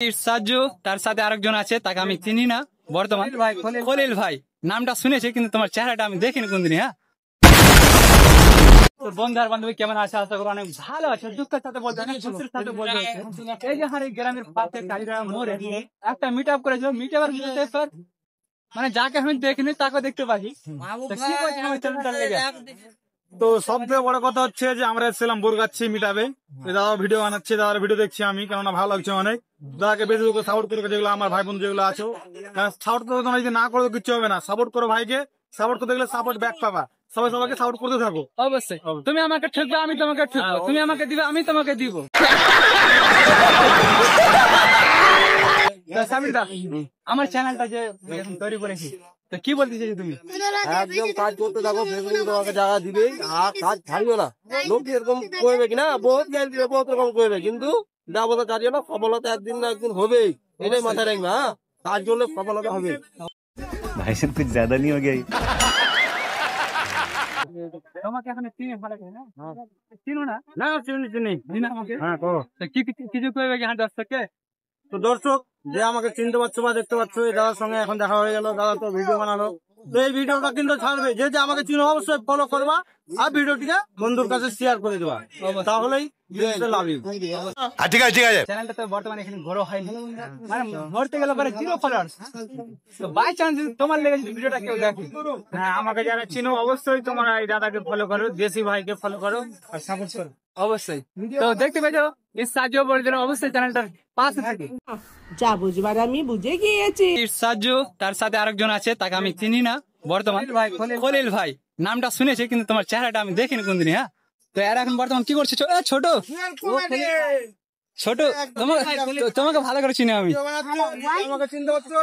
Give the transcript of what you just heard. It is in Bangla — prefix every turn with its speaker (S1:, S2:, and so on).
S1: সাজু তার সাথে আরেকজন আছে, তাকে আমি চিনি না বর্তমান। খলিল ভাই নামটা শুনেছি, কিন্তু তোমার চেহারাটা আমি দেখিনি কোনদিন। হ্যাঁ, বন্ধু আর বান্ধবী কেমন আছে? আশা করি অনেক ভালো আছে। দুঃখের সাথে বলতে এই যে আমার গ্রামের পাশে কালীরাম মোড়ে একটা মিট আপ করেছিল। মিট আপের মানে যাকে আমি দেখিনি তাকে দেখতে পাচ্ছি।
S2: তো সবথেকে বড় কথা হচ্ছে যে আমরা এসেছিলাম বোরগাছি মিটাবে, দাদা ভিডিও বানাচ্ছে, দাদার ভিডিও দেখছি আমি, কেননা ভালো লাগছে অনেক। দাদাকে বেশি সাপোর্ট করে, যেগুলো আমার ভাই বোন যেগুলো আছে, সাপোর্ট করে তোমরা যদি না করো কিচ্ছু হবে না। সাপোর্ট করো ভাইকে, সাপোর্ট করতে গেলে সাপোর্ট ব্যাক পাবা। সবাই সবাইকে সাপোর্ট করতে থাকো।
S1: অবশ্যই তুমি আমাকে ঠকবে, আমি তোমাকে ঠকবো। তুমি আমাকে দিবে, আমি তোমাকে দিব। আমার চ্যানেলটা যে তৈরি করেছি, তো কি বলতে চাইছো তুমি?
S3: একদম কাজ করতে থাকো, ফেসবুকে তোমাকে জায়গা দিবে, আর কাজ ছাড়িও না। লোক এরকম করবে কিনা, বহুত জ্ঞান দিবে, বহুত রকম করবে, কিন্তু যাবো ছাড়িও না। সফলতা একদিন না একদিন হবেই, এটাই মাথায় রাখবে। হ্যাঁ, কাজ করলে সফলতা হবে।
S4: भाई साहब कुछ ज्यादा नहीं हो गया?
S1: তোমাকে এখন চিনি ভালো করে না? চিনো না?
S2: না চিনি
S1: আমাকে।
S2: হ্যাঁ করো।
S1: কিছু করবে কি? হ্যাঁ, দর্শককে
S2: তো দর্শক যে আমাকে চিনতে পারছো বা দেখতে পাচ্ছ, এই দাদার সঙ্গে এখন দেখা হয়ে গেল। দাদা তো ভিডিও বানালো, তো এই ভিডিওটা কিন্তু ছাড়বে। যে যে আমাকে চিনো অবশ্যই ফলো করবা, আর ভিডিওটিকে বন্ধুর কাছে শেয়ার করে দেবা, তাহলেই লাভ ইউ।
S4: ठीक है ठीक है।
S1: চ্যানেলটা তো বর্তমানে এখানে বড় হয়নি, মানে ধরতে গেলে পরে 0 ফলোয়ার্স। তো বাই চান্স তোমার লেগে ভিডিওটা কেউ দেখে,
S2: হ্যাঁ, আমাকে যারা চিনো অবশ্যই তোমরা এই দাদাকে ফলো করো, দেশি ভাইকে ফলো করো আর সাপোর্ট করো
S1: অবশ্যই। তো দেখতে পেয়েছো, সাহায্য বলে দিলে অবশ্যই চ্যানেলটার পাশে থাকে।
S5: যা বুঝবার আমি বুঝে গিয়েছি।
S1: সাহায্য তার সাথে আরেকজন আছে, তাকে আমি চিনি না বর্তমান। খলিল ভাই নামটা শুনেছি, কিন্তু তোমার চেহারাটা আমি দেখিনি কোনদিন। হ্যাঁ, তো এরা এখন বর্তমান কি করছে? ছোট ছোট তোমাকে ভালো করে চিনি আমি।
S2: আমাকে চিনতে পারছো?